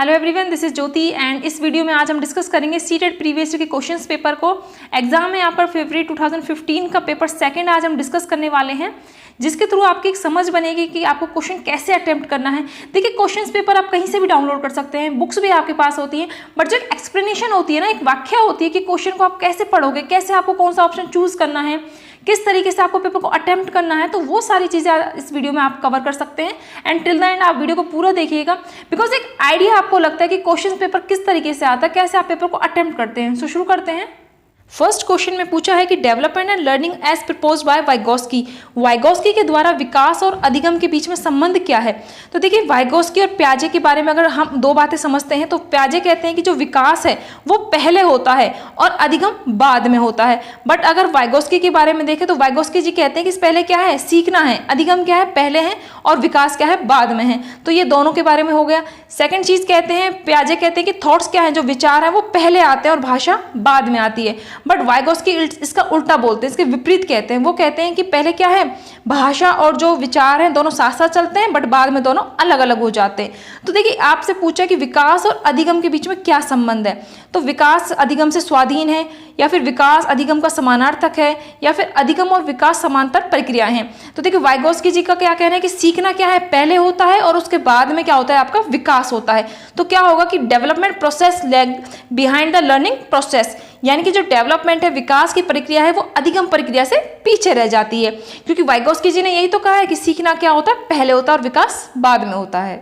Hello everyone, this is Jyoti and इस video में आज हम डिस्कस करेंगे सीटेट प्रीवियस ईयर के क्वेश्चंस पेपर को। एग्जाम में यहाँ पर फरवरी 2015 का पेपर सेकंड आज हम डिस्कस करने वाले हैं, जिसके थ्रू आपकी एक समझ बनेगी कि आपको क्वेश्चन कैसे अटेम्प्ट करना है। देखिए, क्वेश्चंस पेपर आप कहीं से भी डाउनलोड कर सकते हैं, बुक्स भी आपके पास होती है, बट जो एक एक्सप्लेनेशन होती है ना, एक व्याख्या होती है कि क्वेश्चन को आप कैसे पढ़ोगे, कैसे आपको कौन सा ऑप्शन चूज करना है, किस तरीके से आपको पेपर को अटेम्प्ट करना है, तो वो सारी चीज़ें इस वीडियो में आप कवर कर सकते हैं। एंड टिल द एंड आप वीडियो को पूरा देखिएगा, बिकॉज एक आइडिया आपको लगता है कि क्वेश्चन पेपर किस तरीके से आता है, कैसे आप पेपर को अटेम्प्ट करते हैं। सो शुरू करते हैं। फर्स्ट क्वेश्चन में पूछा है कि development and learning as proposed by Vygotsky, Vygotsky के द्वारा विकास और अधिगम के बीच में संबंध क्या है। तो देखिए, वाइगोस्की और प्याजे के बारे में अगर हम दो बातें समझते हैं तो प्याजे कहते हैं कि जो विकास है वो पहले होता है और अधिगम बाद में होता है। बट अगर वाइगोस्की के बारे में देखें तो वाइगोस्की जी कहते हैं कि पहले क्या है, सीखना है, अधिगम क्या है, पहले है, और विकास क्या है, बाद में है। तो ये दोनों के बारे में हो गया। सेकेंड चीज कहते हैं, प्याजे कहते हैं कि थॉट्स क्या है, जो विचार है वो पहले आते हैं और भाषा बाद में आती है। बट वाइगोस्की इसका उल्टा बोलते हैं, इसके विपरीत कहते हैं। वो कहते हैं कि पहले क्या है, भाषा और जो विचार हैं दोनों साथ साथ चलते हैं, बट बाद में दोनों अलग अलग हो जाते हैं। तो देखिए, आपसे पूछा कि विकास और अधिगम के बीच में क्या संबंध है, तो विकास अधिगम से स्वाधीन है, या फिर विकास अधिगम का समानार्थक है, या फिर अधिगम और विकास समांतर प्रक्रियाएं हैं। तो देखिए, वाइगोस्की जी का क्या कहना है कि सीखना क्या है, पहले होता है और उसके बाद में क्या होता है, आपका विकास होता है। तो क्या होगा कि development process lag behind the learning process, यानी कि जो डेवलपमेंट है, विकास की प्रक्रिया है, वो अधिगम प्रक्रिया से पीछे रह जाती है, क्योंकि वाइगोस्की जी ने यही तो कहा है कि सीखना क्या होता है, पहले होता है और विकास बाद में होता है।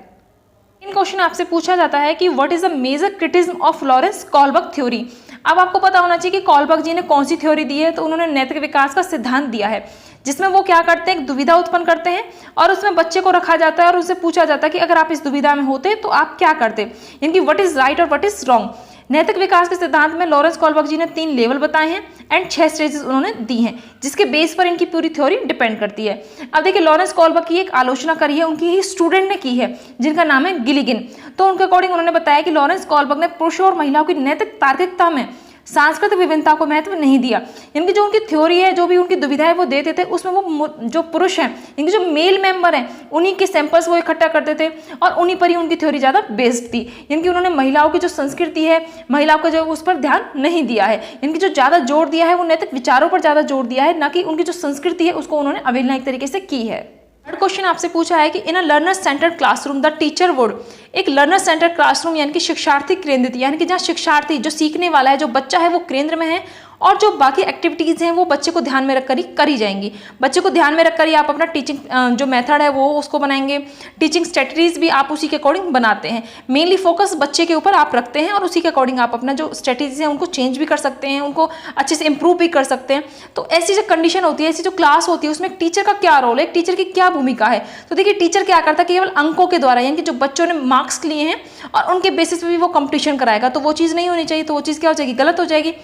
इन क्वेश्चन आपसे पूछा जाता है कि what is the major criticism of Lawrence Kohlberg theory. अब आपको पता होना चाहिए कि कॉलबर्ग जी ने कौन सी थ्योरी दी है। तो उन्होंने नैतिक विकास का सिद्धांत दिया है, जिसमें वो क्या करते हैं, एक दुविधा उत्पन्न करते हैं और उसमें बच्चे को रखा जाता है और उससे पूछा जाता है कि अगर आप इस दुविधा में होते तो आप क्या करते, यानी कि व्हाट इज राइट और व्हाट इज रॉन्ग। नैतिक विकास के सिद्धांत में लॉरेंस कॉलबर्ग जी ने 3 लेवल बताए हैं एंड 6 स्टेजेस उन्होंने दी हैं, जिसके बेस पर इनकी पूरी थ्योरी डिपेंड करती है। अब देखिए, लॉरेंस कॉलबर्ग की एक आलोचना करी है, उनकी ही स्टूडेंट ने की है, जिनका नाम है गिलिगिन। तो उनके अकॉर्डिंग उन्होंने बताया कि लॉरेंस कॉलबर्ग ने पुरुषों और महिलाओं की नैतिक तार्किकता में सांस्कृतिक विभिन्नता को महत्व नहीं दिया। यानी जो उनकी थ्योरी है, जो भी उनकी दुविधाएं वो देते थे, उसमें वो जो पुरुष हैं, यानी जो मेल मेंबर हैं, उन्हीं के सैंपल्स वो इकट्ठा करते थे और उन्हीं पर ही उनकी थ्योरी ज़्यादा बेस्ड थी। यानी कि उन्होंने महिलाओं की जो संस्कृति है, महिलाओं का जो उस पर ध्यान नहीं दिया है। यानी कि जो ज़्यादा जोर दिया है वो नैतिक विचारों पर ज़्यादा जोर दिया है, ना कि उनकी जो संस्कृति है उसको उन्होंने अवहेलना एक तरीके से की है। थर्ड क्वेश्चन आपसे पूछा है कि in a learner centred classroom the teacher would, एक लर्नर सेंटर्ड क्लासरूम यानी कि शिक्षार्थी केंद्रित, यानी कि जहाँ शिक्षार्थी जो सीखने वाला है, जो बच्चा है, वो केंद्र में है और जो बाकी एक्टिविटीज़ हैं वो बच्चे को ध्यान में रखकर ही करी जाएंगी। बच्चे को ध्यान में रखकर ही आप अपना टीचिंग जो मेथड है वो उसको बनाएंगे। टीचिंग स्ट्रेटजीज भी आप उसी के अकॉर्डिंग बनाते हैं। मेनली फोकस बच्चे के ऊपर आप रखते हैं और उसी के अकॉर्डिंग आप अपना जो स्ट्रेटजीज हैं उनको चेंज भी कर सकते हैं, उनको अच्छे से इंप्रूव भी कर सकते हैं। तो ऐसी जो कंडीशन होती है, ऐसी जो क्लास होती है, उसमें एक टीचर का क्या रोल है, एक टीचर की क्या भूमिका है। तो देखिए, टीचर क्या करता है, केवल अंकों के द्वारा, यानी कि जो बच्चों ने मार्क्स लिए हैं और उनके बेसिस पे भी वो कंपटीशन कराएगा, तो वो चीज़ नहीं होनी चाहिए। तो वो चीज़ क्या हो जाएगी, गलत हो जाएगी।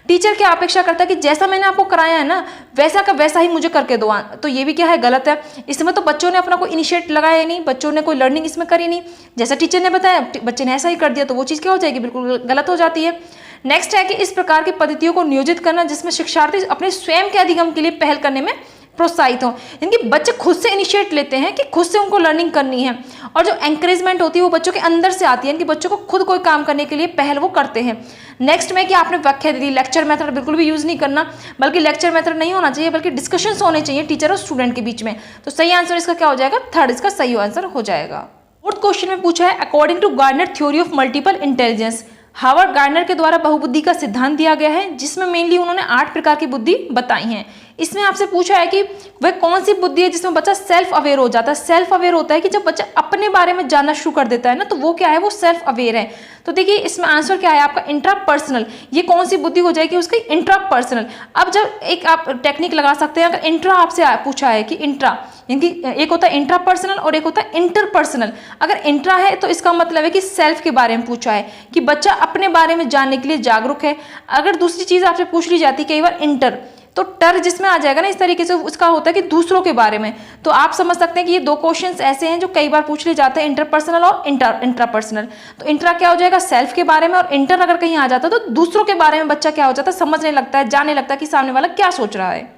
टीचर क्या अपेक्षा करता है कि जैसा मैंने आपको कराया है ना, वैसा का वैसा ही मुझे करके दो, तो ये भी क्या है, गलत है। इसमें तो बच्चों ने अपना कोई इनिशिएट लगाया नहीं, बच्चों ने कोई लर्निंग इसमें करी नहीं, जैसा टीचर ने बताया बच्चे ने ऐसा ही कर दिया, तो वो चीज़ क्या हो जाएगी, बिल्कुल गलत हो जाती है। नेक्स्ट है कि इस प्रकार की पद्धतियों को नियोजित करना जिसमें शिक्षार्थी अपने स्वयं के अधिगम के लिए पहल करने में प्रोत्साहित हो, यानी कि बच्चे खुद से इनिशिएट लेते हैं कि खुद से उनको लर्निंग करनी है, और जो एंकरेजमेंट होती है वो बच्चों के अंदर से आती है, यानी कि बच्चों को खुद कोई काम करने के लिए पहल वो करते हैं। नेक्स्ट में कि आपने व्याख्या दी, लेक्चर मेथड बिल्कुल भी यूज नहीं करना, बल्कि लेक्चर मेथड नहीं होना चाहिए, बल्कि डिस्कशंस होने चाहिए टीचर और स्टूडेंट के बीच में। तो सही आंसर इसका क्या हो जाएगा, थर्ड इसका सही आंसर हो जाएगा। फोर्थ क्वेश्चन में पूछा है according to Gardner theory of multiple intelligence, Howard Gardner के द्वारा बहुबुद्धि का सिद्धांत दिया गया है, जिसमें मेनली उन्होंने 8 प्रकार की बुद्धि बताई हैं। इसमें आपसे पूछा है कि वह कौन सी बुद्धि है जिसमें बच्चा सेल्फ अवेयर हो जाता है। सेल्फ अवेयर होता है कि जब बच्चा अपने बारे में जानना शुरू कर देता है ना, तो वो क्या है, वो सेल्फ अवेयर है। तो देखिए, इसमें आंसर क्या है आपका, इंट्रापर्सनल। ये कौन सी बुद्धि हो जाएगी, उसकी इंट्रापर्सनल। अब जब एक आप टेक्निक लगा सकते हैं, अगर इंट्रा आपसे पूछा है कि इंट्रा, यानी एक होता है इंट्रापर्सनल और एक होता है इंटरपर्सनल। अगर इंट्रा है तो इसका मतलब है कि सेल्फ के बारे में पूछा है, कि बच्चा अपने बारे में जानने के लिए जागरूक है। अगर दूसरी चीज आपसे पूछ ली जाती है कई बार इंटर, तो टर जिसमें आ जाएगा ना, इस तरीके से उसका होता है कि दूसरों के बारे में। तो आप समझ सकते हैं कि ये 2 क्वेश्चंस ऐसे हैं जो कई बार पूछ लिए जाते हैं, इंटरपर्सनल और इंट्रापर्सनल। तो इंट्रा क्या हो जाएगा, सेल्फ के बारे में, और इंटर अगर कहीं आ जाता है तो दूसरों के बारे में बच्चा क्या हो जाता है, समझने लगता है, जानने लगता है कि सामने वाला क्या सोच रहा है।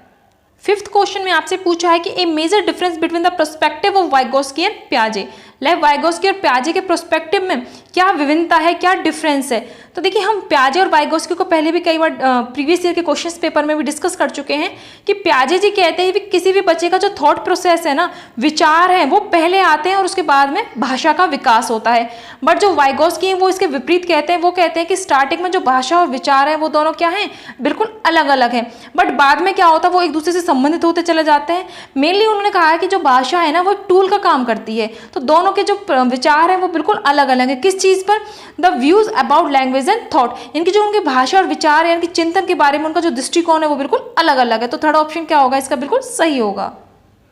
फिफ्थ क्वेश्चन में आपसे पूछा है कि a major difference between the perspective of Vygotsky and पियाजे। लेव वाइगोस्की और पियाजे के पर्सपेक्टिव में क्या विभिन्नता है, क्या डिफरेंस है। तो देखिए हम पियाजे और वाइगोस्की को पहले भी कई बार प्रीवियस ईयर के क्वेश्चंस पेपर में भी डिस्कस कर चुके हैं कि पियाजे जी कहते हैं कि किसी भी बच्चे का जो थॉट प्रोसेस है ना, विचार है, वो पहले आते हैं और उसके बाद में भाषा का विकास होता है। बट जो वाइगोस्की हैं वो इसके विपरीत कहते हैं, वो कहते हैं कि स्टार्टिंग में जो भाषा और विचार है वो दोनों क्या हैं, बिल्कुल अलग अलग हैं, बट बाद में क्या होता है वो एक दूसरे से संबंधित होते चले जाते हैं। मेनली उन्होंने कहा है कि जो भाषा है ना वो एक टूल का काम करती है, तो दोनों के जो विचार है वो बिल्कुल अलग अलग है। किस चीज़ पर, the views about language and thought, इनकी जो उनकी भाषा और विचार है, इनकी चिंतन के बारे में उनका जो दृष्टिकोण है वो बिल्कुल अलग अलग है। तो थर्ड ऑप्शन क्या होगा इसका, बिल्कुल सही होगा।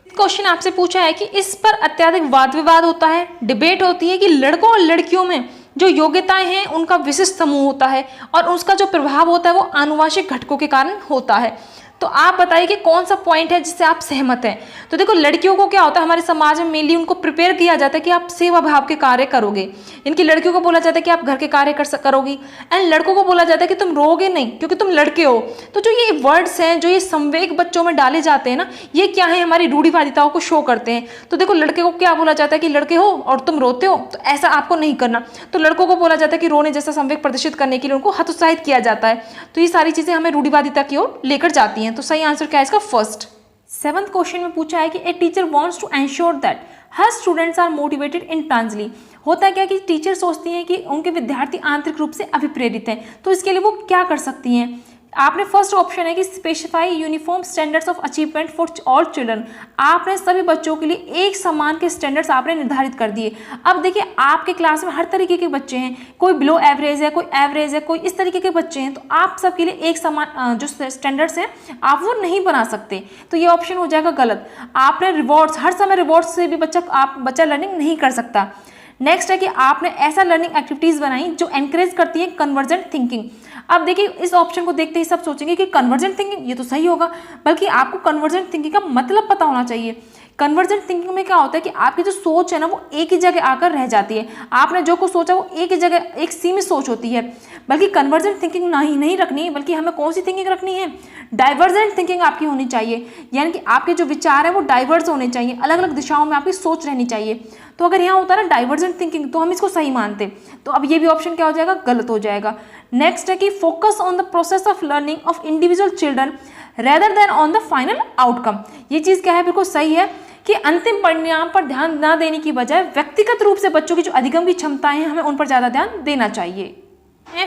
क्वेश्चन आपसे पूछा है कि इस पर अत्यधिक वाद विवाद होता है, डिबेट होती है कि लड़कों और लड़कियों में जो योग्यताएं हैं उनका विशिष्ट समूह होता है और उसका जो प्रभाव होता है वो आनुवांशिक घटकों के कारण होता है। तो आप बताइए कि कौन सा पॉइंट है जिससे आप सहमत हैं। तो देखो लड़कियों को क्या होता है, हमारे समाज में मेनली उनको प्रिपेयर किया जाता है कि आप सेवा भाव के कार्य करोगे। इनकी लड़कियों को बोला जाता है कि आप घर के कार्य करोगी, एंड लड़कों को बोला जाता है कि तुम रोगे नहीं क्योंकि तुम लड़के हो। तो जो ये वर्ड्स हैं, जो ये संवेग बच्चों में डाले जाते हैं ना, ये क्या है, हमारी रूढ़िवादिताओं को शो करते हैं। तो देखो लड़के को क्या बोला जाता है कि लड़के हो और तुम रोते हो, तो ऐसा आपको नहीं करना। तो लड़कों को बोला जाता है कि रोने जैसा संवेग प्रदर्शित करने के लिए उनको हतोत्साहित किया जाता है। तो ये सारी चीजें हमें रूढ़िवादिता की ओर लेकर जाती हैं। तो सही आंसर क्या है इसका, फर्स्ट। सेवंथ क्वेश्चन में पूछा है कि a teacher wants to ensure that her students are motivated intensely. होता है क्या कि टीचर सोचती हैं कि उनके विद्यार्थी आंतरिक रूप से अभिप्रेरित हैं, तो इसके लिए वो क्या कर सकती हैं। आपने फर्स्ट ऑप्शन है कि specify uniform standards of achievement for all children. आपने सभी बच्चों के लिए एक समान के स्टैंडर्ड्स आपने निर्धारित कर दिए। अब देखिए आपके क्लास में हर तरीके के बच्चे हैं, कोई बिलो एवरेज है, कोई एवरेज है, कोई इस तरीके के बच्चे हैं, तो आप सबके लिए एक समान जो स्टैंडर्ड्स हैं आप वो नहीं बना सकते। तो ये ऑप्शन हो जाएगा गलत। आपने रिवॉर्ड्स, हर समय रिवॉर्ड्स से भी बच्चा लर्निंग नहीं कर सकता। नेक्स्ट है कि आपने ऐसा लर्निंग एक्टिविटीज बनाई जो एनकरेज करती है कन्वर्जेंट थिंकिंग। अब देखिए इस ऑप्शन को देखते ही सब सोचेंगे कि कन्वर्जेंट थिंकिंग ये तो सही होगा, बल्कि आपको कन्वर्जेंट थिंकिंग का मतलब पता होना चाहिए। कन्वर्जेंट थिंकिंग में क्या होता है कि आपकी जो सोच है ना वो एक ही जगह आकर रह जाती है। आपने जो कुछ सोचा वो एक ही जगह, एक सीमित सोच होती है। बल्कि कन्वर्जेंट थिंकिंग नहीं रखनी है, बल्कि हमें कौन सी थिंकिंग रखनी है, डाइवर्जेंट थिंकिंग आपकी होनी चाहिए। यानी कि आपके जो विचार है वो डाइवर्स होने चाहिए, अलग अलग दिशाओं में आपकी सोच रहनी चाहिए। तो अगर यहाँ होता है ना डाइवर्जेंट थिंकिंग, तो हम इसको सही मानते। तो अब ये भी ऑप्शन क्या हो जाएगा, गलत हो जाएगा। नेक्स्ट है कि focus on the process of learning of individual children rather than on the final outcome. ये चीज़ क्या है, बिल्कुल सही है कि अंतिम परिणाम पर ध्यान न देने की बजाय व्यक्तिगत रूप से बच्चों की जो अधिगम की क्षमताएं हैं हमें उन पर ज़्यादा ध्यान देना चाहिए।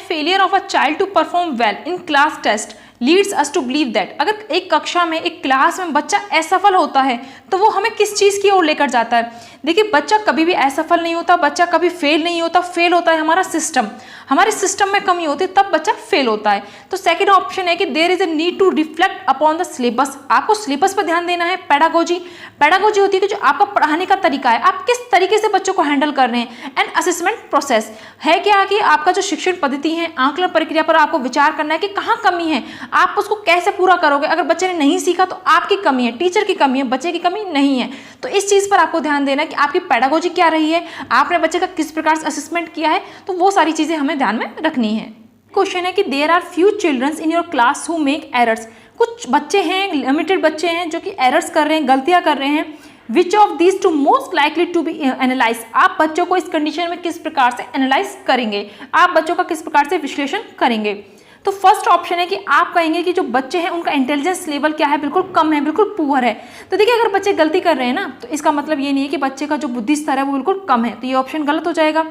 Failure of a child to perform well in class test leads us to believe that. अगर एक कक्षा में, एक क्लास में बच्चा असफल होता है तो वो हमें किस चीज़ की ओर लेकर जाता है। देखिए बच्चा कभी भी असफल नहीं होता, बच्चा कभी फेल नहीं होता। फेल होता है हमारा सिस्टम, हमारे सिस्टम में कमी होती है तब बच्चा फेल होता है। तो सेकंड ऑप्शन है कि there is a need to reflect upon the syllabus. आपको सिलेबस पर ध्यान देना है। पेडागोजी होती है कि जो आपका पढ़ाने का तरीका है, आप किस तरीके से बच्चों को हैंडल कर रहे हैं। एंड असेसमेंट प्रोसेस है क्या कि आपका जो शिक्षण पद्धति है, आंकलन प्रक्रिया पर आपको विचार करना है कि कहाँ कमी है, आप उसको कैसे पूरा करोगे। अगर बच्चे ने नहीं सीखा तो आपकी कमी है, टीचर की कमी है, बच्चे की कमी नहीं है। तो इस चीज़ पर आपको ध्यान देना है कि आपकी पेडागोजी क्या रही है, आपने बच्चे का किस प्रकार से असेसमेंट किया है। तो वो सारी चीज़ें हमें ध्यान में रखनी है। क्वेश्चन है कि there are few childrens in your class who make errors. कुछ बच्चे हैं, लिमिटेड बच्चे हैं जो कि एरर्स कर रहे हैं, गलतियां कर रहे हैं। Which of these to most likely to be analyse. आप बच्चों को इस कंडीशन में किस प्रकार से एनालाइज करेंगे, आप बच्चों का किस प्रकार से विश्लेषण करेंगे। तो फर्स्ट ऑप्शन है कि आप कहेंगे कि जो बच्चे हैं उनका इंटेलिजेंस लेवल क्या है, बिल्कुल कम है, बिल्कुल पुअर है। तो देखिए अगर बच्चे गलती कर रहे हैं ना, तो इसका मतलब ये नहीं है कि बच्चे का जो बुद्धि स्तर है वो बिल्कुल कम है। तो ये ऑप्शन गलत हो जाएगा।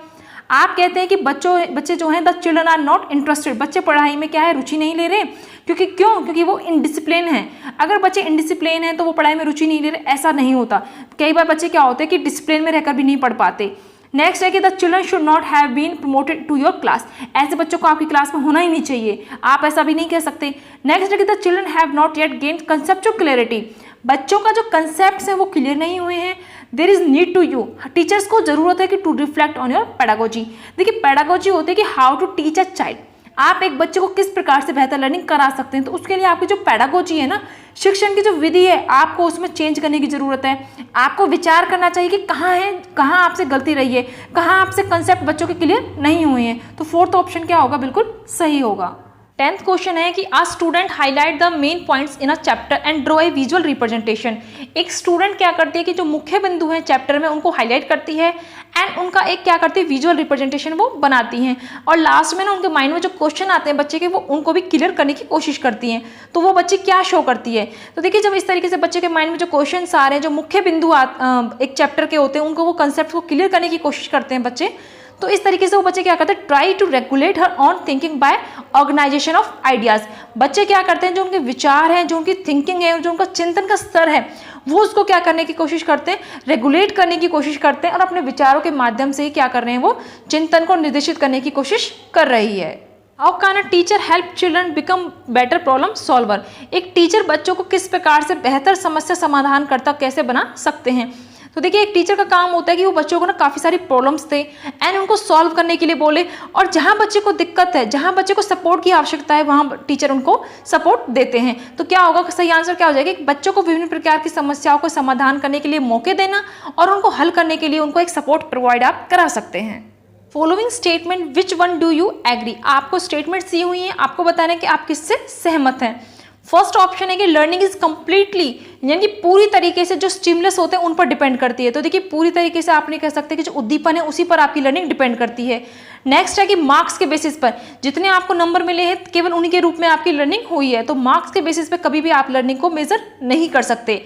आप कहते हैं कि बच्चे जो हैं the children are not interested. बच्चे पढ़ाई में क्या है, रुचि नहीं ले रहे। क्योंकि वो इनडिसिप्लिन है। अगर बच्चे इनडिसिप्लिन हैं तो वो पढ़ाई में रुचि नहीं ले रहे, ऐसा नहीं होता। कई बार बच्चे क्या होते हैं कि डिसिप्लिन में रहकर भी नहीं पढ़ पाते। नेक्स्ट है कि the children should not have been promoted to your class. ऐसे बच्चों को आपकी क्लास में होना ही नहीं चाहिए, आप ऐसा भी नहीं कह सकते। नेक्स्ट है कि the children have not yet gained conceptual clarity. बच्चों का जो कंसेप्ट है वो क्लियर नहीं हुए हैं। There is need to you, teachers को जरूरत है कि to reflect on your pedagogy. देखिए पेडागोजी होती है कि how to teach a child. आप एक बच्चे को किस प्रकार से बेहतर लर्निंग करा सकते हैं। तो उसके लिए आपकी जो पेडागोजी है ना, शिक्षण की जो विधि है, आपको उसमें चेंज करने की जरूरत है। आपको विचार करना चाहिए कि कहाँ आपसे गलती रही है, कहाँ आपसे कंसेप्ट बच्चों के क्लियर नहीं हुए हैं। तो फोर्थ ऑप्शन क्या होगा, बिल्कुल सही होगा। 10th क्वेश्चन है कि a student highlight the main points in a chapter and draw a visual representation. एक स्टूडेंट क्या करती है कि जो मुख्य बिंदु हैं चैप्टर में उनको हाईलाइट करती है एंड उनका एक क्या करती है विजुअल रिप्रेजेंटेशन वो बनाती हैं, और लास्ट में ना उनके माइंड में जो क्वेश्चन आते हैं बच्चे के वो उनको भी क्लियर करने की कोशिश करती हैं। तो वो बच्चे क्या शो करती है, तो देखिए जब इस तरीके से बच्चे के माइंड में जो क्वेश्चन आ रहे हैं, जो मुख्य बिंदु एक चैप्टर के होते हैं, उनको वो कंसेप्ट को क्लियर करने की कोशिश करते हैं बच्चे, तो इस तरीके से वो बच्चे क्या करते हैं, try to regulate her own thinking by organisation of ideas. बच्चे क्या करते हैं, जो उनके विचार हैं, जो उनकी थिंकिंग है, जो उनका चिंतन का स्तर है, वो उसको क्या करने की कोशिश करते हैं, रेगुलेट करने की कोशिश करते हैं, और अपने विचारों के माध्यम से ही क्या कर रहे हैं, वो चिंतन को निर्देशित करने की कोशिश कर रही है। How can a teacher help children become better problem solver. एक टीचर बच्चों को किस प्रकार से बेहतर समस्या समाधानकर्ता कैसे बना सकते हैं। तो देखिए एक टीचर का काम होता है कि वो बच्चों को ना काफ़ी सारी प्रॉब्लम्स दे एंड उनको सॉल्व करने के लिए बोले, और जहाँ बच्चे को दिक्कत है, जहाँ बच्चे को सपोर्ट की आवश्यकता है, वहाँ टीचर उनको सपोर्ट देते हैं। तो क्या होगा, सही आंसर क्या हो जाएगा कि बच्चों को विभिन्न प्रकार की समस्याओं को समाधान करने के लिए मौके देना और उनको हल करने के लिए उनको एक सपोर्ट प्रोवाइड आप करा सकते हैं। Following statement which one do you agree. आपको स्टेटमेंट्स दी हुई हैं, आपको बताना है कि आप किससे सहमत हैं। फर्स्ट ऑप्शन है कि लर्निंग इज कंप्लीटली, यानी कि पूरी तरीके से जो स्टिमुलस होते हैं उन पर डिपेंड करती है। तो देखिए पूरी तरीके से आप नहीं कह सकते कि जो उद्दीपन है उसी पर आपकी लर्निंग डिपेंड करती है। नेक्स्ट है कि मार्क्स के बेसिस पर, जितने आपको नंबर मिले हैं केवल उन्हीं के रूप में आपकी लर्निंग हुई है, तो मार्क्स के बेसिस पर कभी भी आप लर्निंग को मेजर नहीं कर सकते।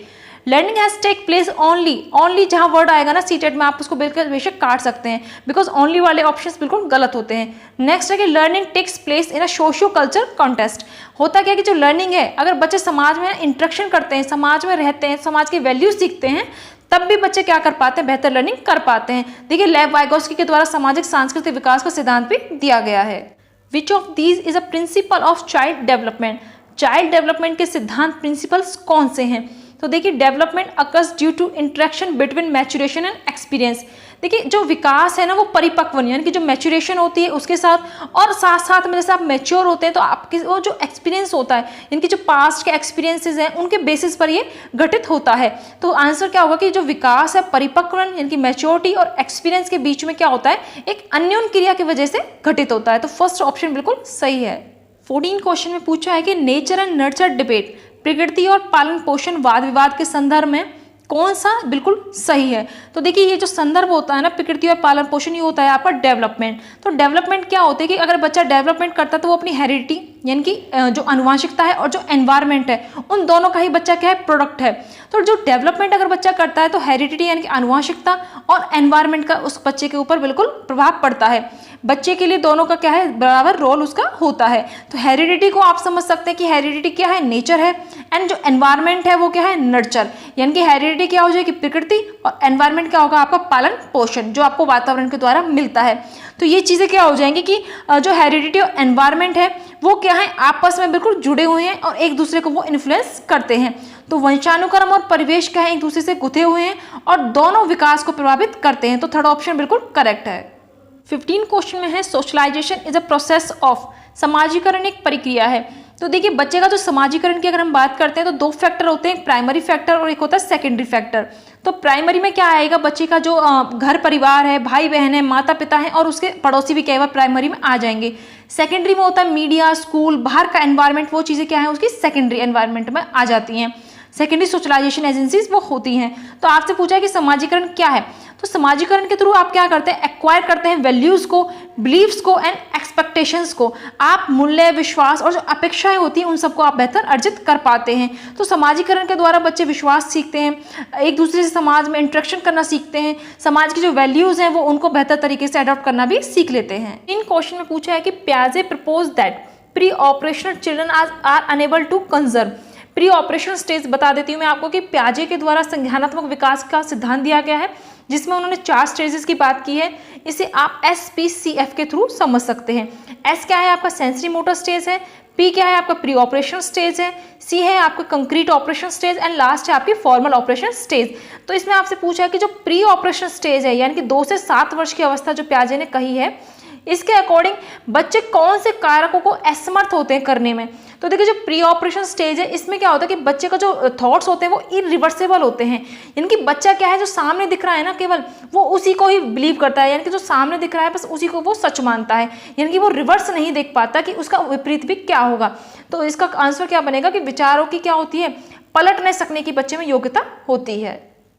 Learning has take place only जहाँ वर्ड आएगा ना सीटेट में, आप उसको बिल्कुल बेशक काट सकते हैं, बिकॉज ओनली वाले ऑप्शंस बिल्कुल गलत होते हैं। नेक्स्ट है कि learning takes place in a socio culture contest. होता क्या है कि जो लर्निंग है, अगर बच्चे समाज में इंटरेक्शन करते हैं, समाज में रहते हैं, समाज की वैल्यूज सीखते हैं, तब भी बच्चे क्या कर पाते हैं, बेहतर लर्निंग कर पाते हैं। देखिए लेव वाइगोस्की के द्वारा सामाजिक सांस्कृतिक विकास का सिद्धांत भी दिया गया है। Which of these is a principle of child development. Child development के सिद्धांत प्रिंसिपल्स कौन से हैं। तो देखिए development occurs due to interaction between maturation and experience. देखिए जो विकास है ना वो परिपक्व, यानी कि जो मैच्योरेशन होती है उसके साथ, और साथ साथ में जैसे आप मैच्योर होते हैं तो आपके वो जो एक्सपीरियंस होता है, यानी कि जो पास्ट के एक्सपीरियंसेस हैं उनके बेसिस पर ये घटित होता है। तो आंसर क्या होगा कि जो विकास है परिपक्व यानी कि मैच्योरिटी और एक्सपीरियंस के बीच में क्या होता है, एक अन्योन्य क्रिया की वजह से घटित होता है। तो फर्स्ट ऑप्शन बिल्कुल सही है। 14 क्वेश्चन में पूछा है कि नेचर एंड नर्चर डिबेट, प्रकृति और पालन पोषण वाद विवाद के संदर्भ में कौन सा बिल्कुल सही है। तो देखिए ये जो संदर्भ होता है ना प्रकृति और पालन पोषण, ये होता है आपका डेवलपमेंट। तो डेवलपमेंट क्या होता है कि अगर बच्चा डेवलपमेंट करता है तो वो अपनी हेरिडिटी यानी कि जो अनुवांशिकता है और जो एनवायरनमेंट है उन दोनों का ही बच्चा क्या है, प्रोडक्ट है। तो जो डेवलपमेंट अगर बच्चा करता है तो हेरिडिटी यानी कि अनुवांशिकता और एनवायरनमेंट का उस बच्चे के ऊपर बिल्कुल प्रभाव पड़ता है। बच्चे के लिए दोनों का क्या है, बराबर रोल उसका होता है। तो हेरिडिटी को आप समझ सकते हैं कि हेरिडिटी क्या है, नेचर है, एंड जो एनवायरनमेंट है वो क्या है, नर्चर। यानी कि हेरिडिटी क्या हो जाएगी, प्रकृति, और एनवायरनमेंट क्या होगा आपका पालन पोषण, जो आपको वातावरण के द्वारा मिलता है। तो ये चीज़ें क्या हो जाएंगी कि जो हेरिडिटी और एनवायरनमेंट है वो क्या है, आपस में बिल्कुल जुड़े हुए हैं और एक दूसरे को वो इन्फ्लुएंस करते हैं। तो वंशानुक्रम और परिवेश क्या है, एक दूसरे से गुथे हुए हैं और दोनों विकास को प्रभावित करते हैं। तो थर्ड ऑप्शन बिल्कुल करेक्ट है। 15 क्वेश्चन में है socialisation is a process of, समाजीकरण एक प्रक्रिया है। तो देखिए बच्चे का जो समाजीकरण की अगर हम बात करते हैं तो दो फैक्टर होते हैं, एक प्राइमरी फैक्टर और एक होता है सेकेंडरी फैक्टर। तो प्राइमरी में क्या आएगा, बच्चे का जो घर परिवार है, भाई बहन है, माता पिता है और उसके पड़ोसी भी क्या है प्राइमरी में आ जाएंगे। सेकेंडरी में होता है मीडिया, स्कूल, बाहर का एनवायरनमेंट, वो चीज़ें क्या है उसकी सेकेंडरी एनवायरनमेंट में आ जाती हैं। सेकेंडरी सोशलाइजेशन एजेंसीज वो होती हैं। तो आपसे पूछा है कि समाजीकरण क्या है, तो समाजीकरण के थ्रू आप क्या करते हैं, एक्वायर करते हैं वैल्यूज को, बिलीव्स को एंड एक्सपेक्टेशंस को। आप मूल्य, विश्वास और जो अपेक्षाएं होती हैं उन सबको आप बेहतर अर्जित कर पाते हैं। तो समाजीकरण के द्वारा बच्चे विश्वास सीखते हैं, एक दूसरे से समाज में इंटरेक्शन करना सीखते हैं, समाज की जो वैल्यूज हैं वो उनको बेहतर तरीके से अडॉप्ट करना भी सीख लेते हैं। इन क्वेश्चन में पूछा है कि पियाजे propose that pre operational children are unable to conserve. Pre operational stage बता देती हूँ मैं आपको कि पियाजे के द्वारा संज्ञानात्मक विकास का सिद्धांत दिया गया है, जिसमें उन्होंने 4 स्टेजेस की बात की है। इसे आप SPCF के थ्रू समझ सकते हैं। S क्या है आपका सेंसरी मोटर स्टेज है, P क्या है आपका प्री ऑपरेशनल स्टेज है, C है आपका concrete operation stage and last है आपकी फॉर्मल ऑपरेशन स्टेज। तो इसमें आपसे पूछा है कि जो प्री ऑपरेशन स्टेज है यानी कि 2 से 7 वर्ष की अवस्था जो पियाजे ने कही है, इसके अकॉर्डिंग बच्चे कौन से कारकों को असमर्थ होते हैं करने में। तो देखिए जो प्री ऑपरेशन स्टेज है इसमें क्या होता है कि बच्चे का जो थॉट्स होते हैं वो इरिवर्सिबल होते हैं, यानी कि बच्चा क्या है जो सामने दिख रहा है ना केवल वो उसी को ही बिलीव करता है, यानी कि जो सामने दिख रहा है बस उसी को वो सच मानता है, यानी कि वो रिवर्स नहीं देख पाता कि उसका विपरीत भी क्या होगा। तो इसका आंसर क्या बनेगा कि विचारों की क्या होती है, पलट नहीं सकने की बच्चे में योग्यता होती है।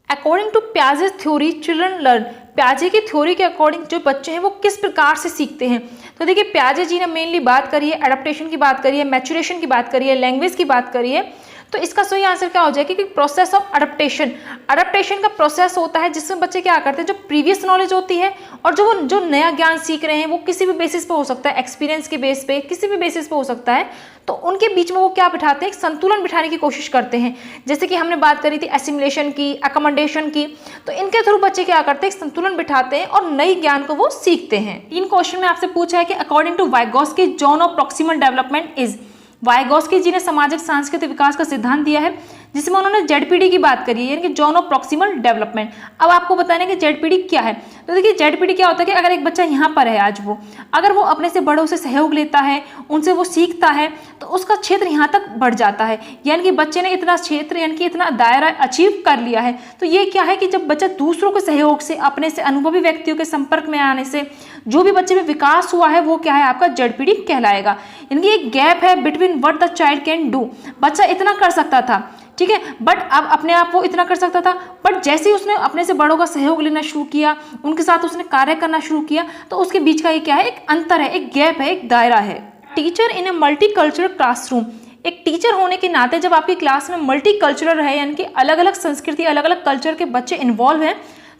According to Piaget's theory children learn, प्याजे की थ्योरी के अकॉर्डिंग जो बच्चे हैं वो किस प्रकार से सीखते हैं। तो देखिए प्याजे जी ने मेनली बात करी है एडेप्टेशन की बात करी है, मैच्योरेशन की बात करी है, लैंग्वेज की बात करी है। तो इसका सही आंसर क्या हो जाएगा कि प्रोसेस ऑफ अडेप्टेशन, अडेप्टेशन का प्रोसेस होता है जिसमें बच्चे क्या करते हैं जो प्रीवियस नॉलेज होती है और जो नया ज्ञान सीख रहे हैं वो किसी भी बेसिस पे हो सकता है, एक्सपीरियंस के बेस पे किसी भी बेसिस पे हो सकता है, तो उनके बीच में वो क्या बिठाते हैं, एक संतुलन बिठाने की कोशिश करते हैं। जैसे कि हमने बात करी थी एसिमुलेशन की, अकोमोडेशन की, तो इनके थ्रू बच्चे क्या करते हैं, एक संतुलन बिठाते हैं और नई ज्ञान को वो सीखते हैं। 3 क्वेश्चन में आपसे पूछा है कि according to Vygotsky zone of proximal development is, Vygotsky ji ने सामाजिक सांस्कृतिक विकास का सिद्धांत दिया है जिसमें उन्होंने जेडपीडी की बात करी है, यानी कि जोन ऑफ प्रॉक्सिमल डेवलपमेंट। अब आपको बताना है कि जेडपीडी क्या है। तो देखिए जेडपीडी क्या होता है कि अगर एक बच्चा यहाँ पर है आज वो अगर वो अपने से बड़ों से सहयोग लेता है, उनसे वो सीखता है, तो उसका क्षेत्र यहाँ तक बढ़ जाता है, यानी कि बच्चे ने इतना क्षेत्र यानी कि इतना दायरा अचीव कर लिया है। तो ये क्या है कि जब बच्चा दूसरों के सहयोग से, अपने से अनुभवी व्यक्तियों के संपर्क में आने से जो भी बच्चे में विकास हुआ है वो क्या है आपका जेडपीडी कहलाएगा। यानी कि एक गैप है between what the child can do, बच्चा इतना कर सकता था, ठीक है, बट अब अपने आप वो इतना कर सकता था, बट जैसे ही उसने अपने से बड़ों का सहयोग लेना शुरू किया, उनके साथ उसने कार्य करना शुरू किया, तो उसके बीच का ये क्या है, एक अंतर है, एक गैप है, एक दायरा है। टीचर इन ए मल्टीकल्चरल क्लासरूम, एक टीचर होने के नाते जब आपकी क्लास में मल्टीकल्चरल है यानी कि अलग अलग संस्कृति अलग अलग कल्चर के बच्चे इन्वॉल्व हैं,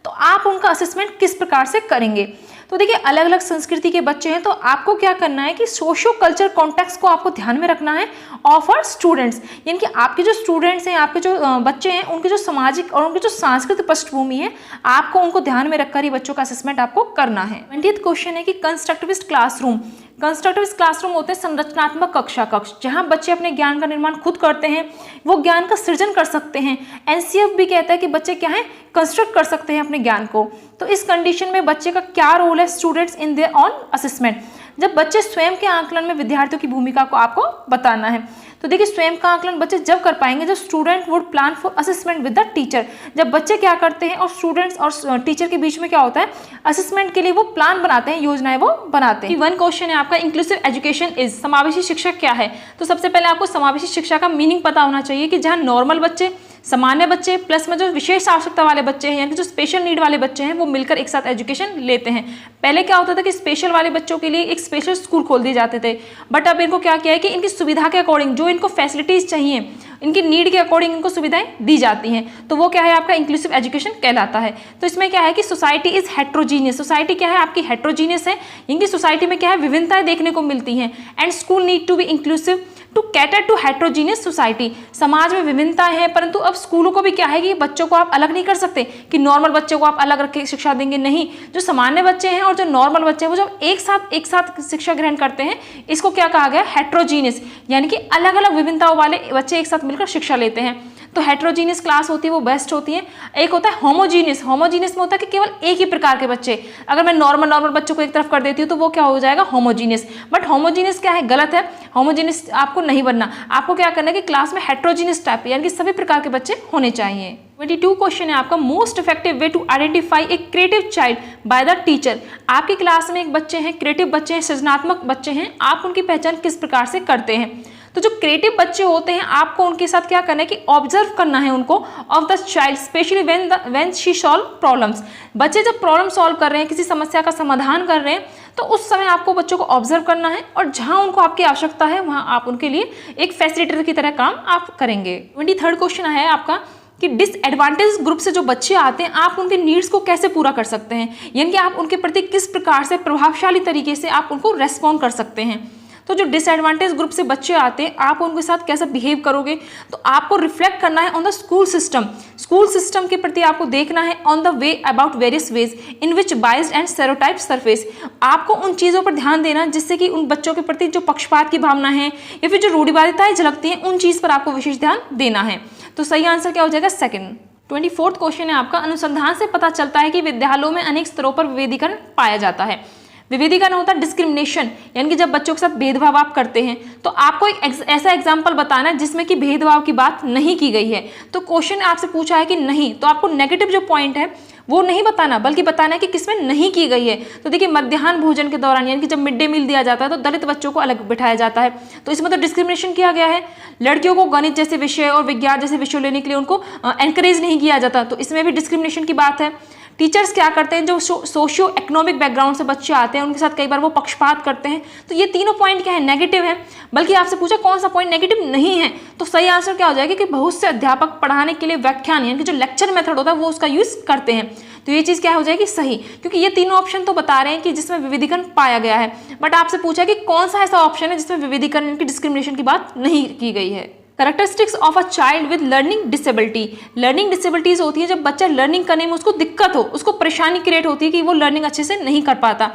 तो आप उनका असेसमेंट किस प्रकार से करेंगे। तो देखिए अलग अलग संस्कृति के बच्चे हैं तो आपको क्या करना है कि सोशो कल्चर कॉन्टेक्स्ट को आपको ध्यान में रखना है ऑफ आवर स्टूडेंट्स, यानी कि आपके जो स्टूडेंट्स हैं, आपके जो बच्चे हैं, उनके जो सामाजिक और उनकी जो सांस्कृतिक पृष्ठभूमि है आपको उनको ध्यान में रखकर ही बच्चों का असेसमेंट आपको करना है। 20th क्वेश्चन है कि कंस्ट्रक्टिविस्ट क्लासरूम, कंस्ट्रक्टिविस्ट क्लासरूम होते हैं संरचनात्मक कक्षा कक्ष जहां बच्चे अपने ज्ञान का निर्माण खुद करते हैं, वो ज्ञान का सृजन कर सकते हैं। एनसीएफ भी कहता है कि बच्चे क्या है कंस्ट्रक्ट कर सकते हैं अपने ज्ञान को। तो इस कंडीशन में बच्चे का क्या रोल है students in their on assessment, जब बच्चे स्वयं के आकलन में विद्यार्थियों की भूमिका को आपको बताना है। तो देखिए स्वयं का आकलन बच्चे जब कर पाएंगे जब student would plan for assessment with the teacher, जब बच्चे क्या करते हैं और स्टूडेंट्स और टीचर के बीच में क्या होता है असेसमेंट के लिए वो प्लान बनाते हैं, योजनाएं वो बनाते हैं। 1 क्वेश्चन है आपका इंक्लूसिव एजुकेशन इज, समावेशी शिक्षा क्या है। तो सबसे पहले आपको समावेशी शिक्षा का मीनिंग पता होना चाहिए कि जहाँ नॉर्मल बच्चे, सामान्य बच्चे प्लस में जो विशेष आवश्यकता वाले बच्चे हैं यानी कि जो स्पेशल नीड वाले बच्चे हैं वो मिलकर एक साथ एजुकेशन लेते हैं। पहले क्या होता था कि स्पेशल वाले बच्चों के लिए एक स्पेशल स्कूल खोल दिए जाते थे, बट अब इनको क्या किया है कि इनकी सुविधा के अकॉर्डिंग जो इनको फैसिलिटीज चाहिए इनकी नीड के अकॉर्डिंग इनको सुविधाएं दी जाती हैं, तो वो क्या है आपका इंक्लूसिव एजुकेशन कहलाता है। तो इसमें क्या है कि सोसाइटी इज हेट्रोजीनियस, सोसाइटी क्या है आपकी हेट्रोजीनियस है, इनकी सोसाइटी में क्या है विभिन्नताएं देखने को मिलती हैं। And school need to be inclusive to cater to heterogeneous society, समाज में विभिन्नताएं हैं परंतु अब स्कूलों को भी क्या है कि बच्चों को आप अलग नहीं कर सकते कि नॉर्मल बच्चों को आप अलग रख के शिक्षा देंगे, नहीं, जो सामान्य बच्चे हैं और जो नॉर्मल बच्चे हैं वो जब एक साथ शिक्षा ग्रहण करते हैं इसको क्या कहा गया हेट्रोजीनियस, यानी कि अलग अलग विभिन्नताओं वाले बच्चे एक साथ मिलकर शिक्षा लेते हैं। तो हेट्रोजीनियस क्लास होती है वो बेस्ट होती है। एक होता है होमोजीनियस, होमोजीनियस में होता है कि केवल एक ही प्रकार के बच्चे, अगर मैं नॉर्मल बच्चों को एक तरफ कर देती हूँ तो वो क्या हो जाएगा होमोजीनियस, बट होमोजीनियस क्या है गलत है, होमोजीनियस आपको नहीं बनना, आपको क्या करना है कि क्लास में हेट्रोजीनियस टाइप यानी कि सभी प्रकार के बच्चे होने चाहिए। 22 क्वेश्चन है आपका most effective way to identify a creative child by the teacher, आपकी क्लास में एक बच्चे हैं क्रिएटिव बच्चे हैं सृजनात्मक बच्चे हैं, आप उनकी पहचान किस प्रकार से करते हैं। तो जो क्रिएटिव बच्चे होते हैं आपको उनके साथ क्या करना है कि ऑब्जर्व करना है उनको of the child specially when she solve problems, बच्चे जब प्रॉब्लम सॉल्व कर रहे हैं किसी समस्या का समाधान कर रहे हैं तो उस समय आपको बच्चों को ऑब्जर्व करना है और जहां उनको आपकी आवश्यकता है वहां आप उनके लिए एक फैसिलिटेटर की तरह काम आप करेंगे। 23rd क्वेश्चन है आपका कि डिसएडवांटेज ग्रुप से जो बच्चे आते हैं आप उनके नीड्स को कैसे पूरा कर सकते हैं, यानी कि आप उनके प्रति किस प्रकार से प्रभावशाली तरीके से आप उनको रेस्पॉन्ड कर सकते हैं। तो जो डिसएडवांटेज ग्रुप से बच्चे आते हैं आप उनके साथ कैसे बिहेव करोगे, तो आपको रिफ्लेक्ट करना है on the school system, school system के प्रति आपको देखना है on the way about various ways in which biased and stereotype surface, आपको उन चीज़ों पर ध्यान देना जिससे कि उन बच्चों के प्रति जो पक्षपात की भावना है या फिर जो रूढ़िवादिताएं झलकती हैं उन चीज़ पर आपको विशेष ध्यान देना है। तो सही आंसर क्या हो जाएगा सेकंड। 24th क्वेश्चन है आपका अनुसंधान से पता चलता है कि विद्यालयों में अनेक स्तरों पर विभेदीकरण पाया जाता है। विविधीकरण होता है डिस्क्रिमिनेशन, यानी कि जब बच्चों के साथ भेदभाव आप करते हैं। तो आपको एक ऐसा एग्जाम्पल बताना है जिसमें कि भेदभाव की बात नहीं की गई है। तो क्वेश्चन आपसे पूछा है कि नहीं, तो आपको नेगेटिव जो पॉइंट है वो नहीं बताना, बल्कि बताना है कि किसमें नहीं की गई है। तो देखिए मध्याह्न भोजन के दौरान, यानी कि जब मिड डे मील दिया जाता है तो दलित बच्चों को अलग बिठाया जाता है, तो इसमें तो डिस्क्रिमिनेशन किया गया है। लड़कियों को गणित जैसे विषय और विज्ञान जैसे विषय लेने के लिए उनको एनकरेज नहीं किया जाता, तो इसमें भी डिस्क्रिमिनेशन की बात है। टीचर्स क्या करते हैं, जो सोशियो इकोनॉमिक बैकग्राउंड से बच्चे आते हैं उनके साथ कई बार वो पक्षपात करते हैं। तो ये तीनों पॉइंट क्या है, नेगेटिव है। बल्कि आपसे पूछा कौन सा पॉइंट नेगेटिव नहीं है, तो सही आंसर क्या हो जाएगा कि बहुत से अध्यापक पढ़ाने के लिए व्याख्यान यानी कि जो लेक्चर मेथड होता है वो उसका यूज करते हैं। तो ये चीज़ क्या हो जाएगी, सही, क्योंकि ये तीनों ऑप्शन तो बता रहे हैं कि जिसमें विविधीकरण पाया गया है। बट आपसे पूछा कि कौन सा ऐसा ऑप्शन है जिसमें विविधीकरण यानी कि डिस्क्रिमिनेशन की बात नहीं की गई है। Characteristics of a child with learning disability. Learning disabilities होती है जब बच्चा लर्निंग करने में उसको दिक्कत हो, उसको परेशानी क्रिएट होती है कि वो लर्निंग अच्छे से नहीं कर पाता।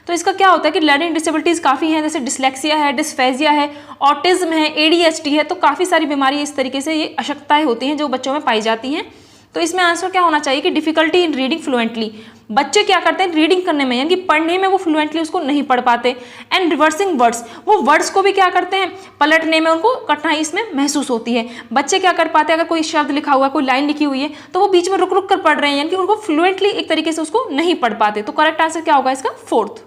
तो इसका क्या होता है कि लर्निंग डिसेबिलिटीज काफ़ी हैं, जैसे डिसलेक्सिया है, डिस्फेजिया है, ऑटिज्म है, ADHD है। तो काफ़ी सारी बीमारी इस तरीके से ये अशक्ताएं होती हैं जो बच्चों में पाई जाती हैं। तो इसमें आंसर क्या होना चाहिए कि डिफिकल्टी इन रीडिंग फ्लुएंटली। बच्चे क्या करते हैं रीडिंग करने में, यानी कि पढ़ने में वो फ्लुएंटली उसको नहीं पढ़ पाते। एंड रिवर्सिंग वर्ड्स, वो वर्ड्स को भी क्या करते हैं पलटने में उनको कठिनाई इसमें महसूस होती है। बच्चे क्या कर पाते हैं, अगर कोई शब्द लिखा हुआ है, कोई लाइन लिखी हुई है, तो वो बीच में रुक रुक कर पढ़ रहे हैं, यानी कि उनको फ्लुएंटली एक तरीके से उसको नहीं पढ़ पाते। तो करेक्ट आंसर क्या होगा इसका, fourth.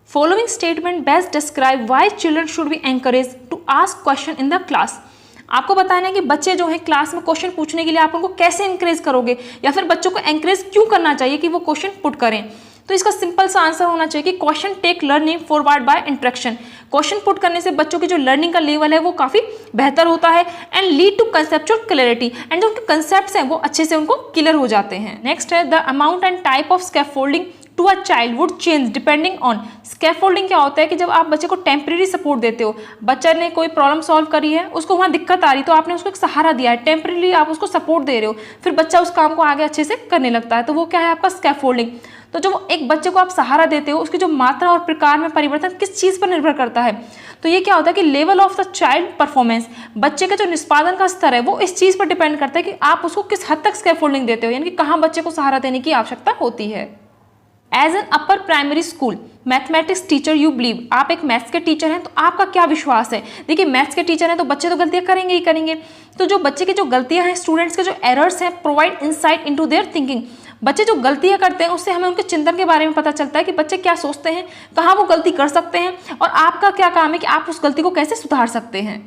Following statement best describe why children should be encourage to ask question in the class. आपको बताना है कि बच्चे जो है क्लास में क्वेश्चन पूछने के लिए आप उनको कैसे इंकरेज करोगे, या फिर बच्चों को इंकरेज क्यों करना चाहिए कि वो क्वेश्चन पुट करें। तो इसका सिंपल सा आंसर होना चाहिए कि question take learning forward by interaction. Question put करने से बच्चों की जो लर्निंग का लेवल है वो काफ़ी बेहतर होता है। And lead to conceptual clarity, and जो उनके कंसेप्ट्स हैं वो अच्छे से उनको क्लियर हो जाते हैं। नेक्स्ट है the amount and type of scaffolding to a child would change depending on. Scaffolding क्या होता है कि जब आप बच्चे को टेम्परेरी सपोर्ट देते हो, बच्चे ने कोई प्रॉब्लम सॉल्व करी है, उसको वहाँ दिक्कत आ रही, तो आपने उसको एक सहारा दिया है, टेम्परेरी आप उसको सपोर्ट दे रहे हो, फिर बच्चा उस काम को आगे अच्छे से करने लगता है, तो वो क्या है आपका स्कैफोल्डिंग। तो जो एक बच्चे को आप सहारा देते हो उसकी जो मात्रा और प्रकार में परिवर्तन किस चीज़ पर निर्भर करता है, तो ये क्या होता है कि level of the child performance, बच्चे का जो निष्पादन का स्तर है वो इस चीज़ पर डिपेंड करता है कि आप उसको किस हद तक स्कैफोल्डिंग देते हो, यानी कि कहाँ बच्चे को सहारा देने की आवश्यकता होती है। As an upper primary school mathematics teacher you believe, आप एक मैथ्स के टीचर हैं तो आपका क्या विश्वास है। देखिए मैथ्स के टीचर हैं तो बच्चे तो गलतियां करेंगे ही करेंगे, तो जो बच्चे की जो गलतियां हैं, स्टूडेंट्स के जो एरर्स हैं, provide insight into their thinking. बच्चे जो गलतियां करते हैं उससे हमें उनके चिंतन के बारे में पता चलता है कि बच्चे क्या सोचते हैं, कहाँ वो गलती कर सकते हैं, और आपका क्या काम है कि आप उस गलती को कैसे सुधार सकते हैं।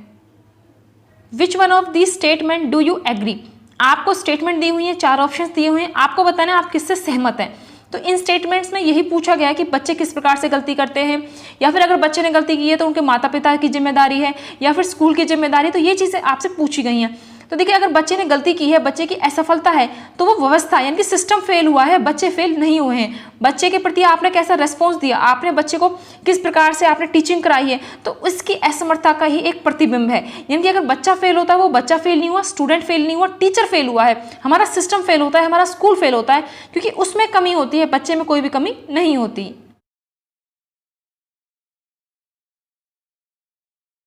Which one of the statement do you agree. आपको स्टेटमेंट दी हुई है, 4 ऑप्शन दिए हुए हैं, आपको बताना है आप किससे सहमत हैं। तो इन स्टेटमेंट्स में यही पूछा गया है कि बच्चे किस प्रकार से गलती करते हैं, या फिर अगर बच्चे ने गलती की है तो उनके माता पिता की जिम्मेदारी है या फिर स्कूल की जिम्मेदारी, तो ये चीज़ें आपसे पूछी गई हैं। तो देखिए अगर बच्चे ने गलती की है, बच्चे की असफलता है, तो वो व्यवस्था यानी कि सिस्टम फेल हुआ है, बच्चे फेल नहीं हुए हैं। बच्चे के प्रति आपने कैसा रेस्पॉन्स दिया, आपने बच्चे को किस प्रकार से आपने टीचिंग कराई है, तो उसकी असमर्थता का ही एक प्रतिबिंब है। यानी कि अगर बच्चा फेल होता है, वो बच्चा फेल नहीं हुआ, स्टूडेंट फेल नहीं हुआ, टीचर फेल हुआ है, हमारा सिस्टम फेल होता है, हमारा स्कूल फेल होता है, क्योंकि उसमें कमी होती है, बच्चे में कोई भी कमी नहीं होती।